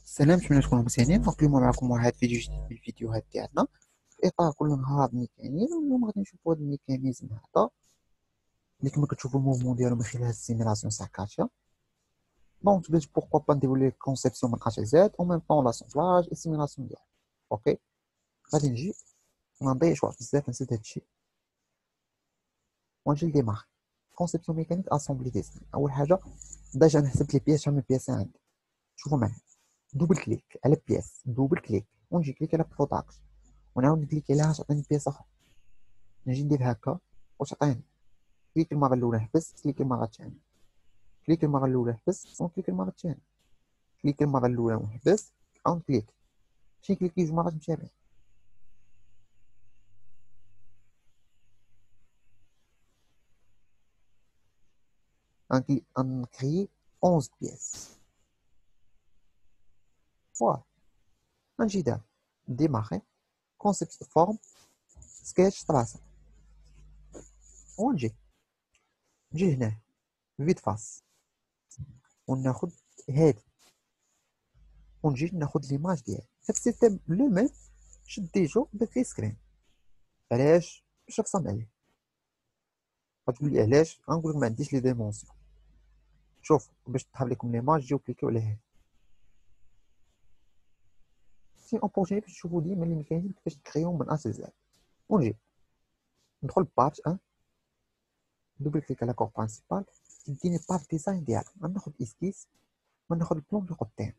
السلام، نتمنى تكونوا مزيانين. دونك اليوم معكم واحد فيديو جديد من الفيديوهات ديالنا في اطار كل نهار ميكانيزم. اليوم غادي نشوفوا هذا الميكانيزم هذا اللي كما كتشوفوا الموفمون ديالو من خلال السيميلاسيون ساكاتيا. دونك بديت بوركوا با نديرو ليه كونسيبسيون من ا ل زد او ميم طون لاسومبلاج اي سيميلاسيون ديالو. اوكي، غادي نجي ما نضيعش وقت بزاف، نسيت هادشي ونجي لديماغ كونسيبسيون ميكانيك اسامبلي ديزاين. اول حاجه ديجا انا حسبت لي بياس، شحال من بياسه عندي. شوفوا معايا، دوبل كليك على بياس، دوبل كليك ونجي كليك على بروداكت ونعاود نكليكي عليها تعطيني بياس اخرى. نجي ندير هكا وتعطيني كليك المره الاولى نحبس، كليك المره الثانيه، كليك المره الاولى نحبس ونكليك المره الثانيه، كليك المره الاولى ونحبس او نكليك. ماشي كليكي جوج مرات متابعين. غنكري 11 بياس. فوالا، غنجي دابا ديماغي كونسيبت فورم سكيتش تراسا ونجي هنا فيد فاس وناخد هادي ونجي ناخد ليماج ديالي. هاد السيستيم لو ميم شديتو درت سكرين. علاش؟ باش نفصل عليه. غتقول لي علاش؟ غنقول لك ما عنديش لي ديمونسيون. شوف، باش تظهر لكم ليماج جيو كليكيو على هاد. سي اوبورتوني باش تشوفوا ديما لي ميكانيزم كيفاش تكريو من ا ل زد. ونجي ندخل بارت 1، دوبل كليك على كور برينسيبال، تديني بارت ديزاين ديالها. غناخد اسكيس وناخد البلون اللي قدام.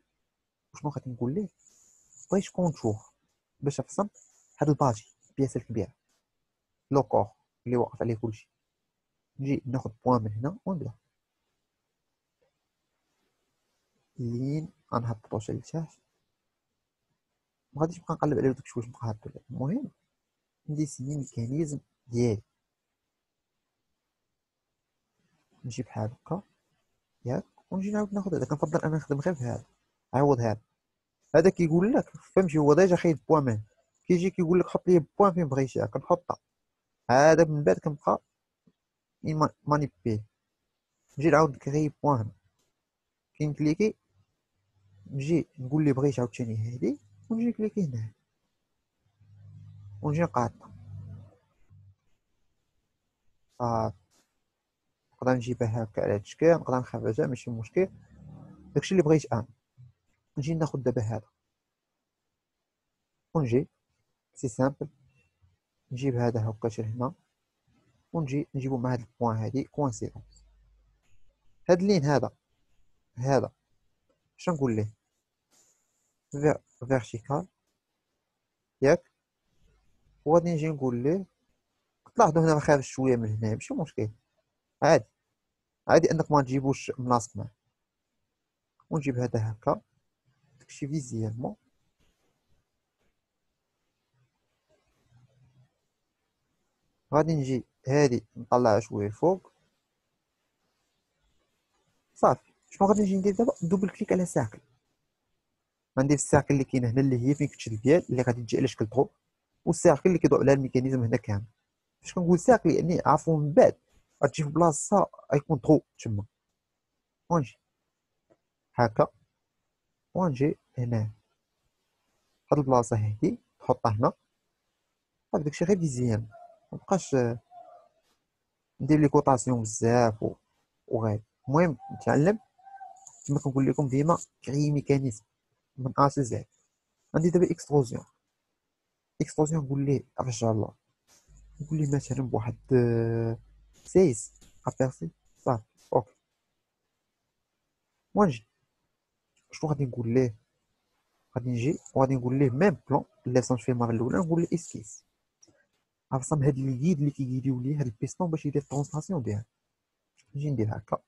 وشنو غادي نقول ليه؟ بغيت كونتور باش نرسم هاد الباجي البياسه الكبيره لو كور اللي واقف عليه كلشي. نجي ناخد بوان من هنا ونبدا لين غنهبطو حتى لتحت. مغاديش نبقى نقلب عليه داكشي واش نبقى هابط ولا لا. المهم نديسيني ميكانيزم ديالي. نجي بحال هكا ياك، ونجي نعاود ناخد هذا. كنفضل انا نخدم غير بهذا، عوض هذا. هذا كيقول لك فهمتي، هو ديجا خايد بوان مان، كيجي كيقول لك حط لي بوان فين بغيتيها كنحطها. هذا من بعد كنبقى مانيبيه. نجي نعاود نكري بوان هنا، كنكليكي نجي نقول لي بغيت عاوتاني هادي ونجي كليكي هنا ونجي نقاطع. صافي، نقدر نجيبها هكا على هاد الشكل، نقدر نخرجها ماشي مشكل. داكشي اللي بغيت انا. نجي ناخد دابا هذا ونجي سي سامبل، نجيب هذا هكا حتى هنا ونجي نجيبو مع هاد البوان هادي كوانسيدونس. هاد اللين هذا شنو نقول ليه؟ فيرتيكال ياك. وغادي نجي نقول ليه، تلاحظوا هنا خارج شويه من هنا ماشي مشكل، عادي عادي انك ما تجيبوش ملاصق معاه. ونجيب هذا هكا داكشي فيزيالمون. غادي نجي هادي نطلعها شويه الفوق. صافي، شنو غادي نجي ندير دابا؟ دوبل كليك على ساكل. غندير الساكل اللي كاينه هنا اللي هي فين كتشد البيال اللي غادي تجي على شكل طرو، والساكل اللي كيضوي على الميكانيزم هنا كامل. فاش كنقول ساكل يعني عفوا من بعد غتجي في بلاصه غيكون طرو تما. ونجي هكا ونجي هنا هاد البلاصه هادي نحطها هنا. صافي، داكشي غير فيزيان، مبقاش ندير لي كوطاسيون بزاف وغير. المهم نتعلم كما كنقول لكم ديما كري ميكانيزم من ا ل زد. عندي دابا اكستروزيون. نقول ليه رجع الله، نقول ليه مثلا بواحد 16 ابيرسي. صافي اوكي. ونجي شنو غادي نقول ليه؟ غادي نجي وغادي نقول ليه ميم بلون اللي رسمت فيه المره الاولى، نقول ليه اسكيس. غنرسم هاد اليد اللي كيجيو ليه هاد البيستون باش يدير الترونسلاسيون ديالها. نجي ندير هكا،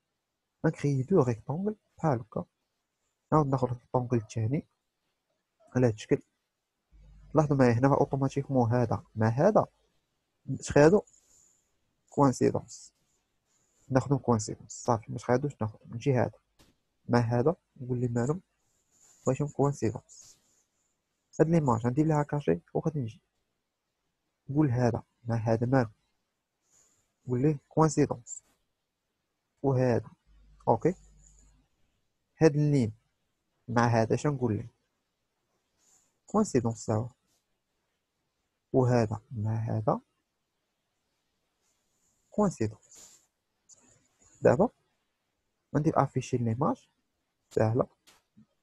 نكري دو ريكتونغل بحال هكا. نعاود ناخد الريكتونغل الثاني على هاد الشكل. لاحظوا معايا هنا اوتوماتيكمون هذا مع هذا تخادو كوانسيدونس. ناخدهم كوانسيدونس صافي، ما تخادوش ناخدهم. نجي هذا مع هذا نقول لي مالهم بغيتهم كوانسيدونس. هاد ليماج غندير ليها كاشي وغادي نجي نقول هذا مع هذا مالهم، نقول ليه كوانسيدونس. وهذا اوكي. هاد اللين مع هذا اش نقول ليه كوانسيدونس تاعو، وهذا مع هذا كوانسيدونس. دابا غندير افيشي ليماج ساهله،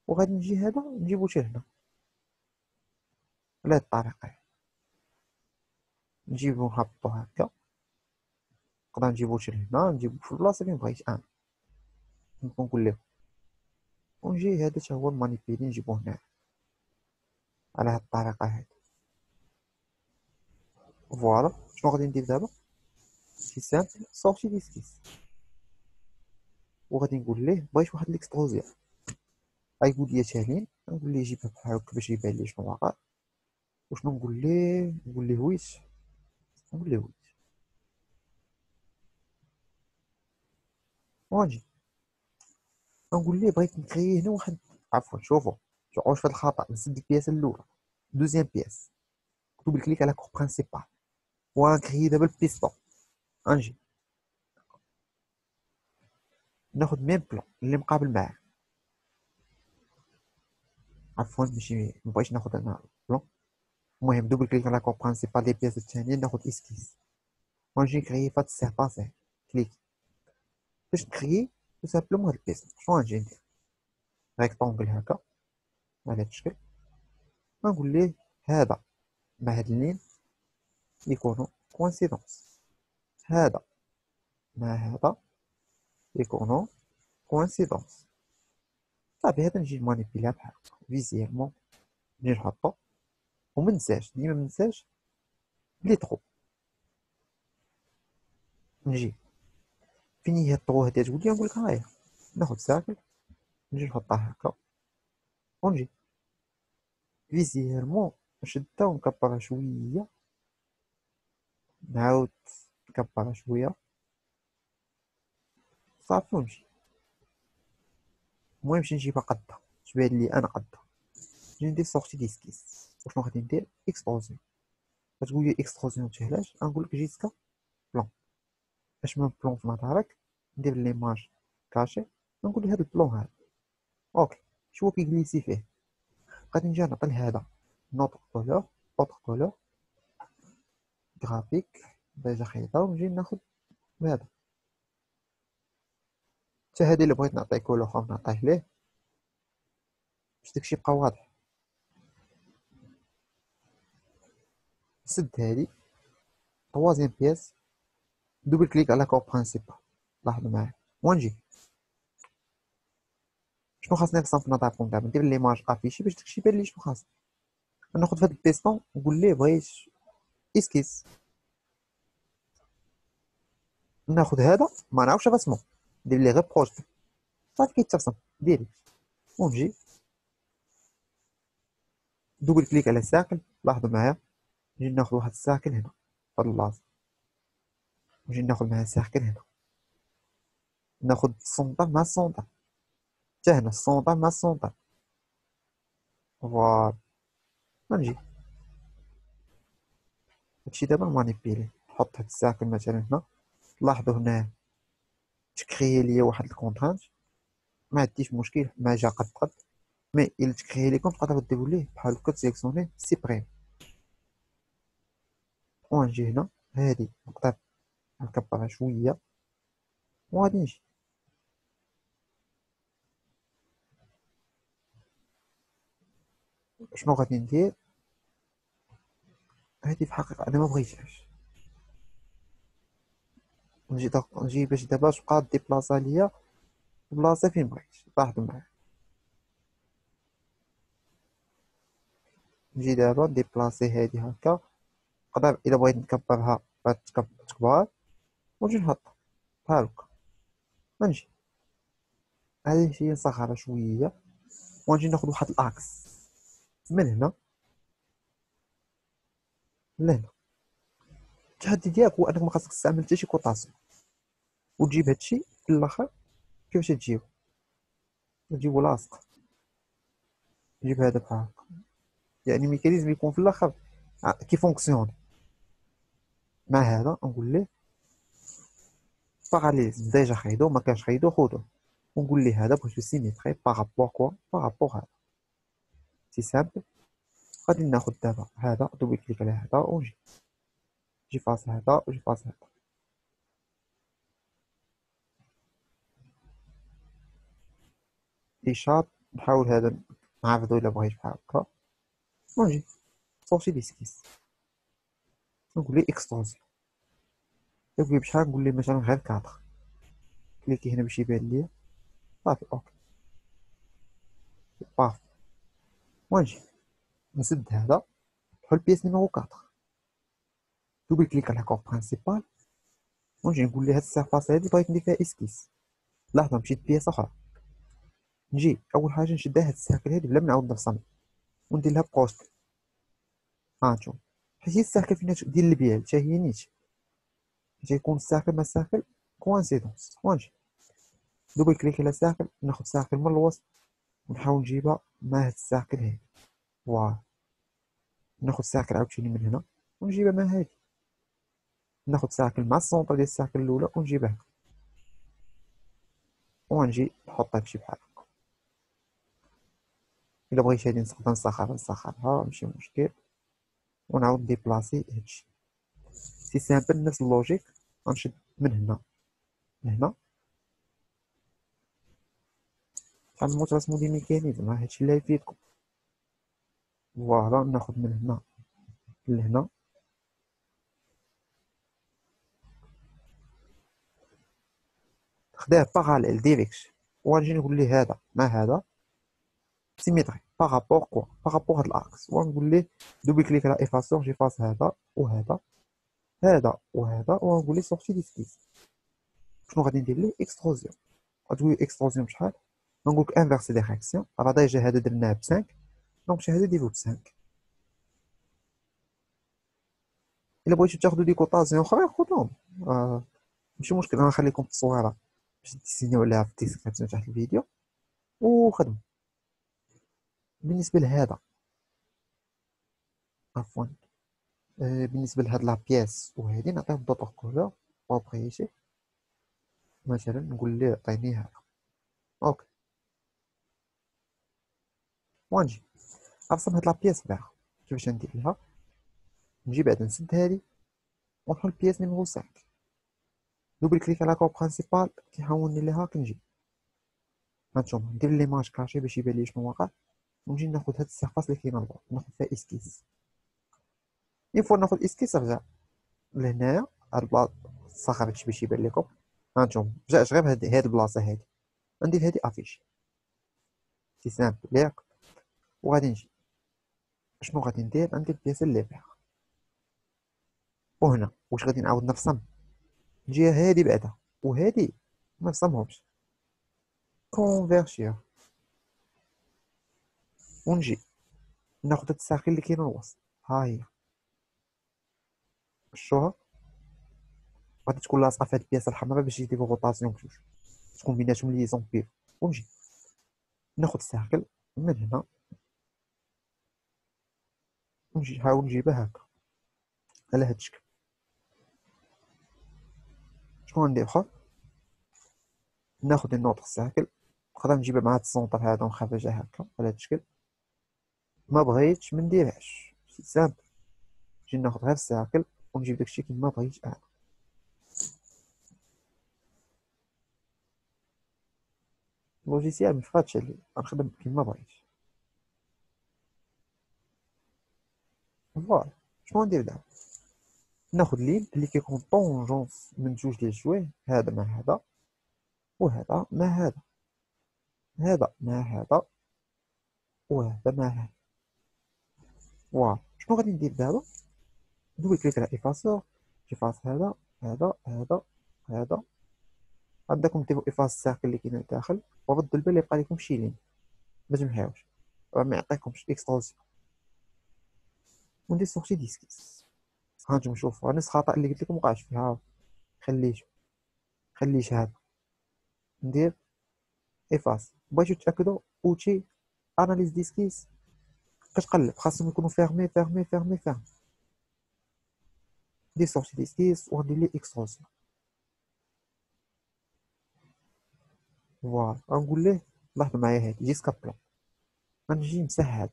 وغادي نجي هذا نجيبو حتى هنا بهاد الطريقه، نجيبو نهبطو هكا، نقدر نجيبو حتى هنا، نجيبو في البلاصه فين بغيت انا نقول لكم، ونجي هذا تا هو المانيبيلي نجيبو هنا على هاد الطريقه هادي. فوالا شنو غادي ندير دابا؟ سي سامبل سورتي ديسكيس، وغادي نقول ليه بغيت واحد ليكستروزيون، غايقول لي تالين، نقول ليه جيبها بحال هكا باش يبان لي شنو واقع. وشنو نقول ليه؟ نقول ليه ويت، نقول ليه ويت، واجي نقول ليه بغيت نكري هنا واحد، عفوا شوفوا توقعوش في هاد الخطا، نسد البياسه الاولى، دوزيام بياس، دوبل كليك على كور برينسيبال، ونكري دابا البيستون. غنجي ناخد ميم بلون اللي مقابل معاه، عفوا ماشي مبغيتش ناخد انا بلون، المهم دوبل كليك على كور برينسيبال ديال البياسه الثانيه، ناخد اسكيز، ونجي نكري فهاد السيرفاس هادي، كليك باش نكري تو سامبلومون هاد البيستون. شنو غنجي ندير؟ ريكتونغل هكا على هاد الشكل، غنقول ليه هذا مع هاد اللين يكونوا كوانسيدونس، هذا مع هذا يكونوا كوانسيدونس. صافي هذا نجي مانيبيلها بحال هكا فيزيالمون، نجي نحطو، ومنساش ديما منساش لي طرو. نجي فين هي الطرو هادي تقول لي، نقول لك ها هي، ناخد ساكل نجي نحطها هكا، ونجي فيزيالمون نشدها ونكبرها شويه، نعاود نكبرها شويه، صافي ونجي. المهم نمشي نجيبها قدها، تبان لي انا قدها، نجي ندير سورتي ديسكيس. وشنو غادي ندير؟ اكستروزيون. كتقول لي اكستروزيون تهلاش، غنقول لك جيسكا بلون، اش من بلون في نظرك، ندير ليماج كاشي، نقول هذا البلون هذا اوكي، شوفوا كيجليسي فيه. غادي نجي نعطي لهذا نوتر كولور، اوتر كولور غرافيك ديجا خيطه، ونجي ناخد هذا حتى هادي اللي بغيت نعطيه كولور اخر نعطيه ليه باش داكشي يبقى واضح. سد هادي طوازيام بياس، دوبل كليك على كور برينسيبال، لاحظوا معايا، ونجي شنو خاصني نرسم في نظركم دابا؟ ندير ليماج افيشي باش داكشي يبان لي شنو خاص. ناخد في هاد البيستون نقول ليه بغيت اسكيس، ناخد هذا ما نعرفش الرسمه، ندير ليه غير بروجي، صافي كيترسم ديريكت. ونجي دوبل كليك على الساكن، لاحظوا معايا، نجي ناخد واحد الساكن هنا في هاد البلاصه، نجي ناخد معاه ساكن هنا، ناخد السونطر مع السونطر، حتى هنا السونطر مع السونطر، فوالا. نجي هادشي دابا مانيبيلي، نحط هاد الساكن مثلا هنا، لاحظوا هنا تكري ليا واحد الكونترانت، ما عنديش مشكل ما جا قد مي الا تكري لكم تقدروا ديروا ليه بحال هكا، تسيليكسيوني سيبريم، ونجي هنا هادي نقدر نكبرها شويه، وغادي نجي شنو غادي ندير؟ هادي في الحقيقه انا ما بغيتهاش، نجي باش دابا تبقى ديبلاصا ليا البلاصه فين بغيت، لاحظوا معايا، نجي دابا ديبلاصي هادي هكا، نقدر الا بغيت نكبرها تكبر، ونجي نحط بحال هكا، نجي هادي شي نصغرها شويه، ونجي ناخد واحد الاكس من هنا لهنا. التحدي ديالك هو انك ما خاصك تستعمل حتى شي كوطاسيون، وتجيب هادشي في الاخر. كيفاش تجيبو لاصق، تجيب هذا بحال هكا، يعني ميكانيزم يكون في الاخر كيفونكسيون. مع هذا نقول ليه باراليزم ديجا خايدو، ما كانش خايدو خذوه، ونقول ليه هذا بغيتو سيميتري بارابور كوا بارابور هذا. سي سامبل. غادي ناخد دابا هذا دوبل كليك على هذا ونجي فاصل هذا وجي فاصل هذا. إشارة نحاول هذا نعرضو إلا بغيت بحال هكا ونجي سورتي ديسكيس نقول ليه إكستروزيون. يقول لي بشحال؟ نقول ليه مثلا غير 4. كليكي هنا باش يبان ليا صافي أوكي بارفي. ونجي نسد هذا نحل بياس نيميرو 4 دوبل كليك على لاكور برينسيبال ونجي نقول ليه هاد السيرفاس هادي بغيت ندير فيها إسكيس. لحظة مشيت بياس أخرى. نجي أول حاجة نشدها هاد الساكل هادي بلا ما نعاود نرسم وندير لها بوست. ها نشوف حيت هي الساكل فين ديال البيال حتى هي نيت تيكون الساكل مع الساكل كوانسيدونس. ونجي دوبل كليك على ساكل ناخد ساكل من الوسط ونحاول نجيبها مع هاد الساكل هادي. فوالا ناخد ساكل عاوتاني من هنا ونجيبها مع هادي. ناخد ساكل مع السونطر ديال الساكل الاولى ونجيبها هكا ونجي نحطها بشي بحال هكا. الا بغيت هادي نقدر نسخرها ماشي مشكل ونعاود ديبلاسي هادشي. سي سامبل نفس اللوجيك. غنشد من هنا لهنا تعلموا ترسموا دي ميكانيزم. هادشي اللي يفيدكم. فوالا ناخد من هنا لهنا خداه باراليل ديريكت ونجي نقول ليه هذا مع هذا سيميتري بارابور كوا بارابور هاد الاكس ونقول ليه دوبل كليك على افاسور جيفاس هذا وهذا هذا وهذا ونقول ليه سورتي ديسكيس. شنو غادي ندير ليه اكستروزيون. غتقول لي اكستروزيون بشحال؟ نقول لك انفيرسي ديريكسيون. راه ديجا هذا درناه ب 5 دونك شي هذا ديرو ب 5. الا بغيتو تاخدو دي كوطازيون اخرين خذوهم ماشي مشكل. انا نخليكم في التصويره باش تسينيو عليها في الديسكريبسيون تحت الفيديو وخدموا. بالنسبه لهذا عفوا بالنسبه لهاد لا بياس وهادي نعطيه دوطور كولور بروبريتي مثلا نقول ليه عطيني هذا اوكي ونجي نرسم هاد لا بياس بها. كيفاش ندير لها؟ نجي بعد نسد هادي ونحل بياس نيميرو 5 دوبل كليك على لاكور برينسيبال كيحاولني ليها كنجي هانتوما ندير ليماج كاشي باش يبان لي شنو واقع ونجي ناخد هاد السيرفاس اللي كاينه لبعض ناخد فيها اسكيس. اين فوا ناخد اسكيس رجع لهنايا هاد البلاصه صافي هادشي باش يبان لكم. هانتوما رجعت غير هاد البلاصه هادي ندير هادي افيش سي سامبل ياك. وغادي نجي شنو غادي ندير؟ غندير البياسه اللي بها وهنا واش غادي نعاود نرسم نجي هادي بعدا وهادي ما نرسمهمش كونفيرشير ونجي ناخد هاد الساقي اللي كاين الوسط. ها هي شوها غادي تكون لاصقه في هاد البياسه الحمراء باش يديروا روطاسيون بجوج تكون بيناتهم ليزون بيف. ونجي ناخد الساقل من هنا ونجي نحاول نجيبها هكا على هاد الشكل. شنو غندير اخر؟ ناخد النوتر ساكل نقدر نجيبها مع هاد السونطر هذا ونخرجها هكا على هاد الشكل. ما بغيتش ما نديرهاش سي سامبل. نجي ناخد غير الساكل ونجيب داكشي كيما بغيت انا. اللوجيسيال مفقادش عليه غنخدم كيما بغيت. فوالا شنو ندير دابا؟ ناخد لين اللي كيكون طونجونس من جوج ديال الجوايه هذا مع هذا وهذا مع هذا هذا مع هذا وهذا مع هذا. فوالا شنو غادي ندير دابا؟ دوبل كليك على افاسور جيفاس هذا هذا هذا هذا. عندكم ديروا افاس الساكل اللي كاين لداخل وردوا البال اللي يبقى لكم شي لين ما تمحيوش راه ما يعطيكمش اكستروزيون وندير سورتي ديسكيس. هانتوما شوفوا نفس الخطا اللي قلت لكم وقعت فيها. خليش هذا ندير افاس. بغيتو تاكدوا اوتي اناليز ديسكيس كتقلب خاصهم يكونوا فيرمي فيرمي فيرمي فيرمي. ندير سورتي ديسكيس وندير لي اكستروزيون. فوالا غنقول ليه لاحظ معايا هادي جيسكا بلون. غنجي نمسح هذا،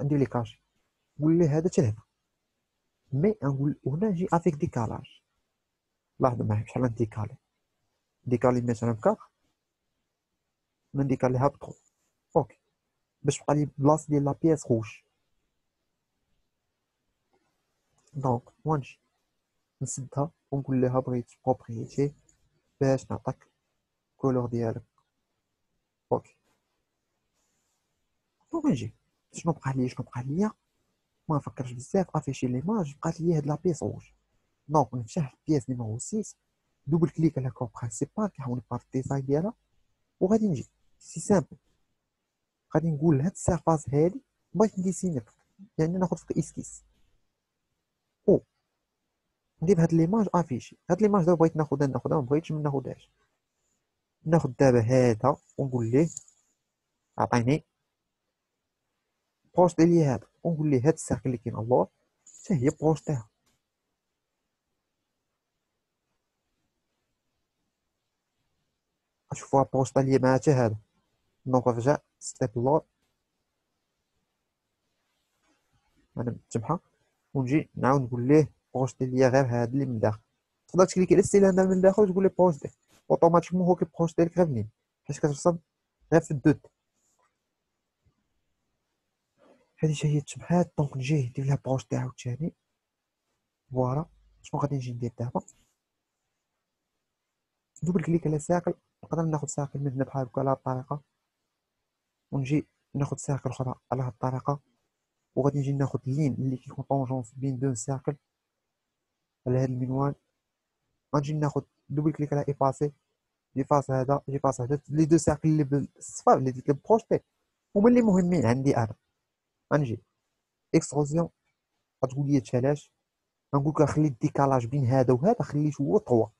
ندير لي كاشي، نقول ليه هذا حتى لهنا، مي غنقول هنا نجي افيك ديكالاج. لاحظ معايا بشحال غنديكالي، ديكالي مثلا ب4، نديكاليها ب3. اوكي، باش تبقى لي بلاصه ديال لا بياس روج. دونك ونجي نسدها ونقول لها بغيت بروبريتي باش نعطيك كولور ديالك. اوكي، دونك نجي شنو بقى ليا ما نفكرش بزاف، افيشي ليماج، بقات لي هاد لا بيس روج. دونك نفتح بياس نيميرو 6، دوبل كليك على كور برينسيبال كيعاوني بار الديزاين ديالها، وغادي نجي سي سامبل، غادي نقول هاد السيرفاس هادي بغيت نديسيني لك، يعني ناخد في اسكيس او ندير هاد ليماج افيشي. هاد ليماج دابا بغيت ناخدها ما بغيتش ما ناخدهاش. ناخد دابا هذا ونقول ليه عطيني بروش ديالي هذا، ونقول ليه هاد الساكن اللي كاين اللور حتى هي بروش تاعها. اشوفوها بروش ليا مع حتى هذا. دونك نرجع ستيب اللور، انا متجمعها، ونجي نعاود نقول ليه بروش ليا غير هذا اللي من داخل. تقدر تكليكي على السيلندر من الداخل وتقول ليه بروش دير، اوتوماتيكمون هو كيبروش ديالك غير منين، حيت كترسم غير في الدود. هذه هي تبعات. دونك نجي ندير لها بروش تاعو الثاني. فوالا شنو غادي نجي ندير دابا، دوبل كليك على ساكل، نقدر ناخد ساكل من هنا بحال هكا على هاد الطريقه، ونجي ناخد ساكل اخرى على هاد الطريقه، وغادي نجي ناخد لين اللي كيكون طونجونس بين دو ساكل على هاد المنوال. غنجي ناخد دوبل كليك على ايباسي، جيفاس هذا لي دو ساكل اللي بالصفار اللي درت بروجتي هما اللي مهمين عندي انا. غنجي اكستروزيون، غتقول لي علاش، غنقول لك خلي الديكالاج بين هذا وهذا خليه هو 3.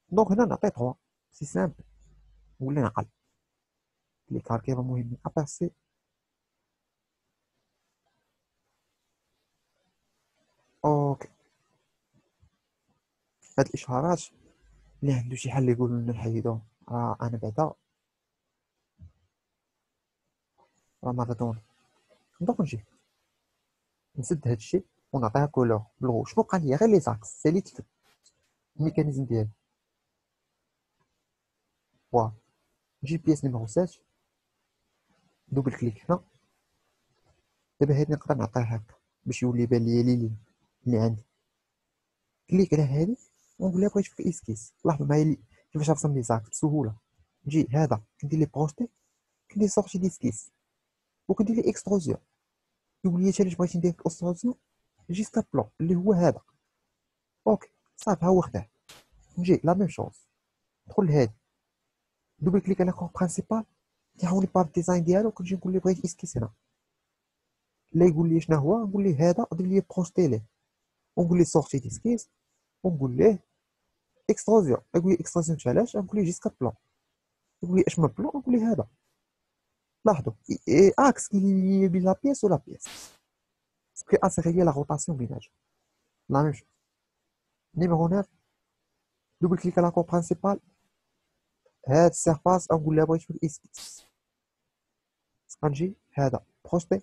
دونك هنا نعطي 3 سي سامبل، ولا نعقل لي كاركي راه مهمين اباسي. اوكي، هاد الاشارات اللي عنده شي حل يقول لنا نحيدوهم، انا بعدا مارادونا. دونك نجي نسد هادشي ونعطيها كولور بالغوش. شنو بقى ليا غير لي زاكس ساليت الميكانيزم ديالي. فوالا نجي بياس نيميرو 7، دوبل كليك هنا. دابا هادي نقدر نعطيها هكا باش يولي يبان ليا اللي عندي. كليك على هادي ونقول لها بغيت في اسكيس. لاحظ معايا كيفاش نرسم لي زاكس بسهوله. نجي هذا كندير لي بروجتي، كندير سورتي ديسكيس، وكندير لي اكستروزيون. يقول لي علاش بغيتي ندير اكستروزيون، جيسكا بلون اللي هو هذا. اوكي صافي ها هو خداه. نجي لا ميم شوز، ندخل لهادي، دوبل كليك على كور برينسيبال كيعاوني بار الديزاين ديالو، كنجي نقول ليه بغيت اسكيس هنا. لا يقول لي شنو هو، نقول ليه هذا دير لي بروجتي ليه، ونقول ليه سورتي ديسكيس، ونقول ليه اكستروزيون. يقول لي اكستروزيون علاش، نقول ليه جيسكا بلون. يقول لي اش من بلون، نقول ليه هذا. لاحظوا اكس كي بين لا بيس ولا بيس، كي اسيغ هي لا روتاسيون بيناتهم. لا ميم شوز نيميرو 9، دوبل كليك على كور برينسيبال، هاد السيرفاس نقول لها بغيت في الاسكيس. غنجي هذا بروجتي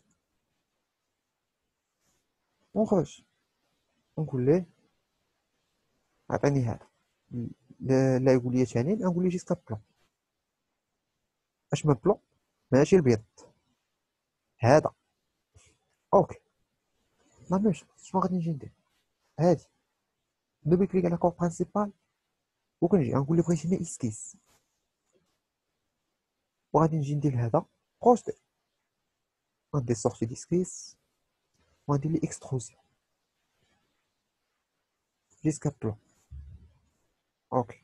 ونخرج، نقول ليه عطيني هذا. لا يقول لي ثاني، نقول ليه جيسكا بلون. اش من بلون، ماشي البيض هذا. اوكي لا ميم شوز شنو غادي نجي ندير، هادي دوبل كليك على كور برينسيبال، وكنجي نقول ليه بغيت هنا اسكيس، وغادي نجي ندير هذا بروجتي، غندير سورتي ديسكيس، وغندير لي اكستروزيون جيسكا بلون. اوكي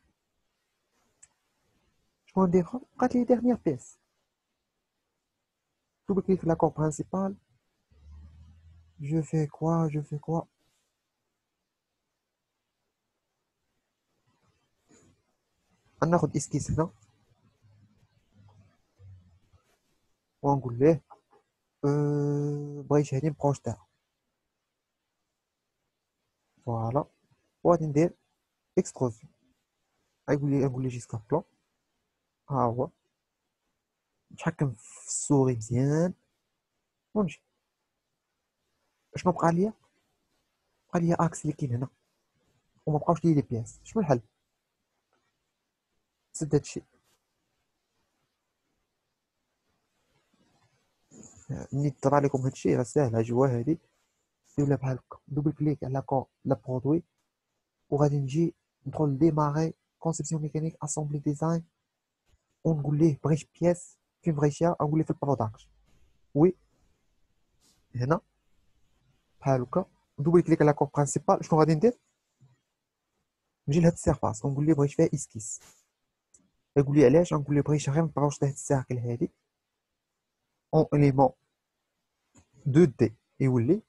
شنو ندير اخر، بقات لي ديرنيير بيس، double clic sur l'accord principal, je fais quoi, غناخد اسكيس هنا ونقول ليه بغيت هادي نبروجتيها. فوالا وغادي ندير اكستروزيون، نقول ليه جيسكا بلون، ها هو نتحكم في السوري مزيان ونجي. شنو بقى ليا؟ بقى ليا اكس اللي كاين هنا وما بقاوش لي بياس. شنو الحل؟ سد هادشي. ملي طرا لكم هادشي راه ساهل. جوا هادي ديروا بحال هكا، دوبل كليك على لا برودوي وغادي نجي ندخل ديماري كونسيبسيون ميكانيك اسامبلي ديزاين ونقول ليه بغيت بياس فين بغيتيها. نقول ليه في البروداكت وي هنا بحال هكا. دوبل كليك على كور برينسيبال. شنو غادي ندير؟ نجي لهاد السيرفاس ونقول ليه بغيت فيها اسكيس. يقول لي علاش؟ نقول ليه بغيت غير نبروش هاد الساكل هادي اون اليمون 2 دي يولي.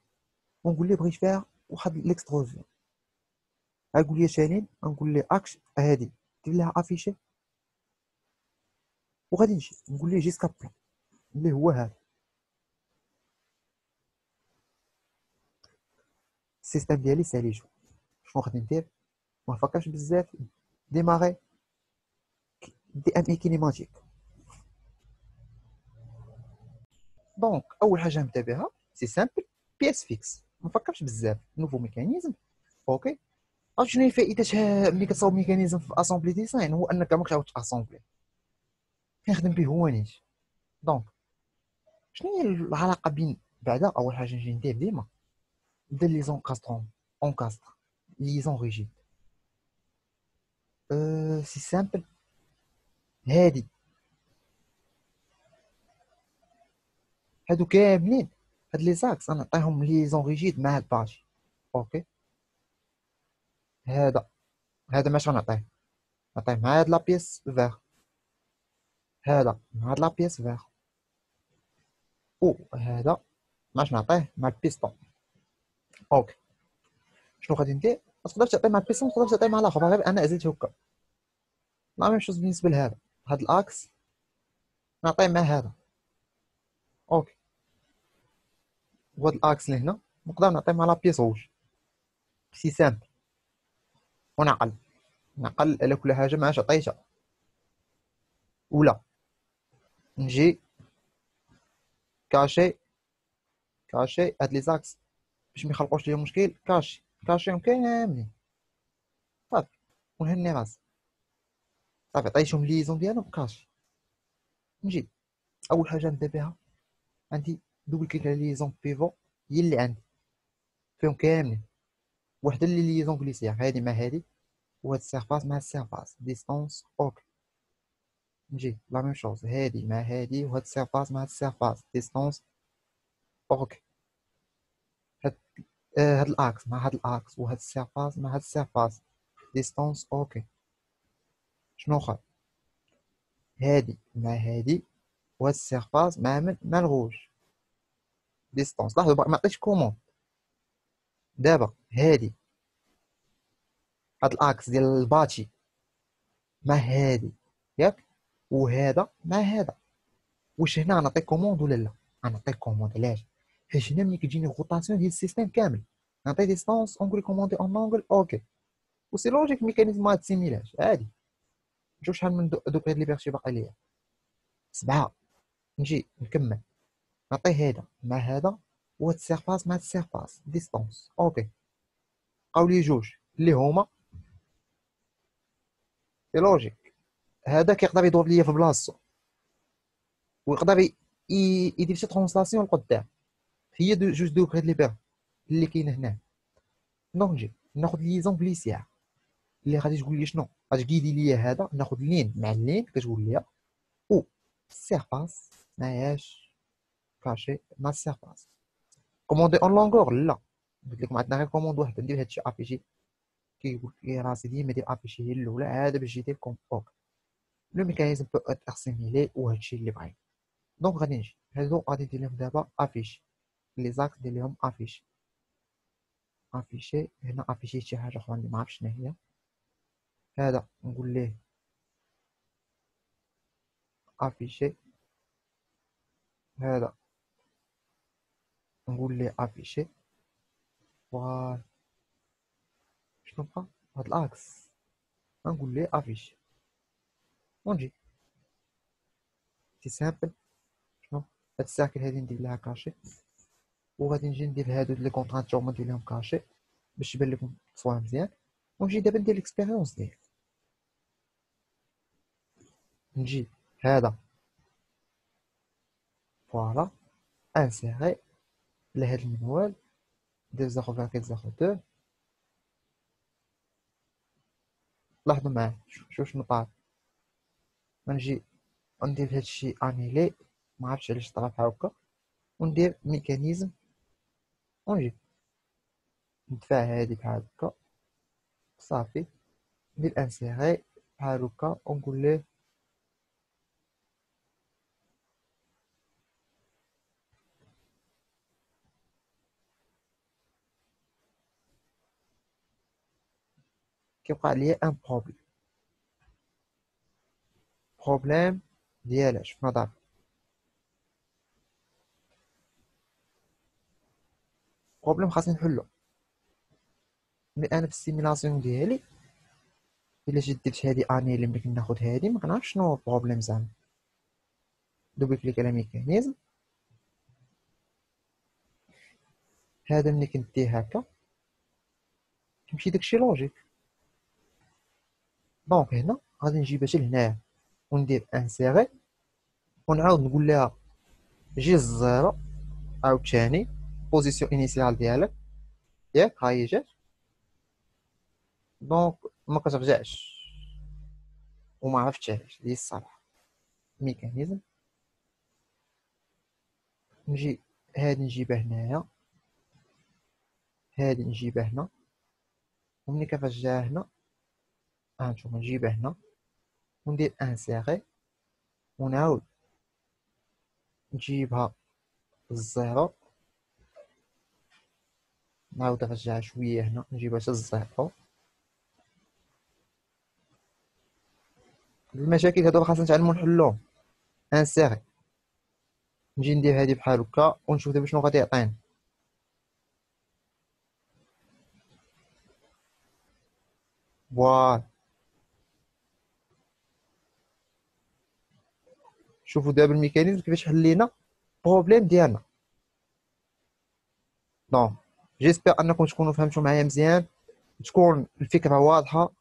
ونقول ليه بغيت فيها واحد ليكستروزيون. غيقول لي شانين. نقول ليه اكش هادي دير لها افيشي وغادي نجي نقول ليه جيسكا بلان اللي هو هذا السيستم ديالي سالي. شنو غادي ندير؟ ما نفكرش بزاف. ديماري دي ام اي كينيماتيك. دونك اول حاجه نبدا بها سي سامبل بي اس فيكس. ما نفكرش بزاف. نوفو ميكانيزم. اوكي. عرفت شنو هي فائدتها ملي كتصاوب ميكانيزم في اسامبلي ديزاين؟ هو انك ما كتعاودش اسامبلي. كنخدم به هو نيت. دونك شنو هي العلاقه بين بعدا؟ اول حاجه نجي ندير ديما ندير لي زونكاسترون اونكاستر ليزون ريجيد. سي سامبل. هادي هادو كاملين هاد لي زاكس انا نعطيهم ليزون ريجيد مع هاد باجي. اوكي. هذا ماش غنعطيه. نعطيه مع هاد لابيس فيغ. هذا مع هاد لابيس فيغ. هذا ماش نعطيه مع البيستون. اوكي. شنو غادي ندير؟ تقدر تعطي مع البيستون تقدر تعطي مع الاخر غير انا زدت هكا. لا ميم شوز بالنسبه لهذا. هاد الاكس نعطيه مع هذا. اوكي. وهاد الاكس اللي هنا نقدر نعطيه مع لابيس روج. سي سامبل. ونعقل نعقل على كل حاجه ما عطيتها. ولا نجي كاشي هاد لي زاكس باش ما يخلقوش ليا مشكل. كاشيهم كاملين صافي ونهني راسي. صافي عطيتهم ليزون ديالهم كاشي. نجي اول حاجه نبدا بها عندي دوبل كليك على ليزون بيفو. هي اللي عندي فيهم كاملين. وحده اللي ليزون غليسير هادي مع هادي وهاد السيرفاس مع السيرفاس ديستونس. اوكي. نجي لا ميم شوز هادي مع هادي وهاد السيرفاس مع هاد السيرفاس ديستونس. اوكي. هاد هاد الاكس مع هاد الاكس وهاد السيرفاس مع هاد السيرفاس ديستونس. اوكي. شنو اخر؟ هادي مع هادي وهاد السيرفاس مع الغوج ديستونس. لاحظوا ما عطيتش كوموند. دابا هادي هاد الاكس ديال الباتشي مع هادي ياك وهذا مع هذا. واش هنا غنعطي كوموند ولا لا؟ غنعطي كوموند. علاش؟ حيت هنا ملي كتجيني الروتاسيون ديال السيستيم كامل نعطي ديستونس اونغلي كوموندي اون اونغل. اوكي. وسي لوجيك ميكانيزم ما تسيميلاش عادي. نشوف شحال من دوغري دو ليبرتي باقي ليا. 7. نجي نكمل نعطي هذا مع هذا وهاد السيرفاس مع السيرفاس ديستونس. اوكي. بقاو لي جوج اللي هما سي لوجيك. هذا كيقدر يدور ليا في بلاصتو ويقدر يدير شي ترونسلاسيون لقدام. هي جوج دوغري دو ليبرتي اللي كاين هنا. دونك نجي ناخذ ليزون بليسيار اللي غادي تقول لي شنو غادي تقيدي ليا. هذا ناخذ لين مع لين كتقول لي او السيرفاس معاياش كاشي مع السيرفاس. كوموندي اون لونغور لا. قلت لكم عندنا غير كوموند واحد ندير هادشي افيشي. كيقول لي راسي ديما دير افيشي هي الاولى عاد باش يجي لكم. اوك. لو ميكانيزم بو ات اسيميلي وهادشي اللي بغيت. دونك غادي نجي هادو غادي ندير لهم دابا افيشي. لي زاكس ندير لهم افيشي. افيشي هنا افيشي شي حاجه اخرى اللي ما عرفتش شنو هي. هذا نقول ليه افيشي. هذا نقول ليه افيشي. فوالا. شنو بقى؟ هاد الاكس نقول ليه افيشي ونجي سي سامبل. شنو هاد الساكل هادي ندير لها كاشي، وغادي نجي ندير هادو لي كونطرانت هما ندير لهم كاشي باش يبان لكم التصوير مزيان. ونجي دابا ندير ليكسبيريونس ديالي. نجي هذا فوالا انسيري لهاد المنوال، ندير 0.02. لاحظوا معايا شنو طار. غنجي ندير هادشي انيلي، معرفتش علاش طرا بحال هكا، وندير ميكانيزم ونجي ندفع هادي بحال هكا صافي. ندير انسيري بحال هكا ونقول ليه كيوقع ليا ان بروبليم ديال شنو دار. بروبليم خاصني نحلو، مي انا في السيميلاسيون ديالي الا جيت درت هادي انيلي ملي كناخد هادي ما كنعرفش شنو هو البروبليم زعما. دوبل كليك على ميكانيزم، هذا ملي كنديه هكا كيمشي داكشي لوجيك. دونك هنا غادي نجي باش لهنايا وندير انسيري ونعاود نقول لها جي الزيرو عاوتاني بوزيسيون انيسيال ديالك ياك ها هي جات. دونك ما كترجعش وما عرفتش علاش ديال الصراحه. ميكانيزم نجي هادي نجيبها هنايا، هادي نجيبها هنا، وملي كيفاش جا هنا هانتوما نجيبها هنا وندير انسيري ونعاود نجيبها الزيرو، نعاود نرجعها شويه هنا نجيبها حتى الزيرو. المشاكل هادو خاصنا نتعلمو نحلوهم. انسيري نجي ندير هادي بحال هكا ونشوف دابا شنو غادي يعطينا. فوالا شوفوا دابا الميكانيزم كيفاش حل لينا البروبليم ديالنا. دونك جيسبر انكم تكونوا فهمتوا معايا مزيان، تكون الفكره واضحه،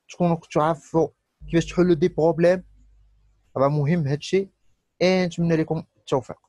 تكونوا تعرفوا كيفاش تحلوا دي بروبليم. راه مهم هادشي. نتمنى لكم التوفيق.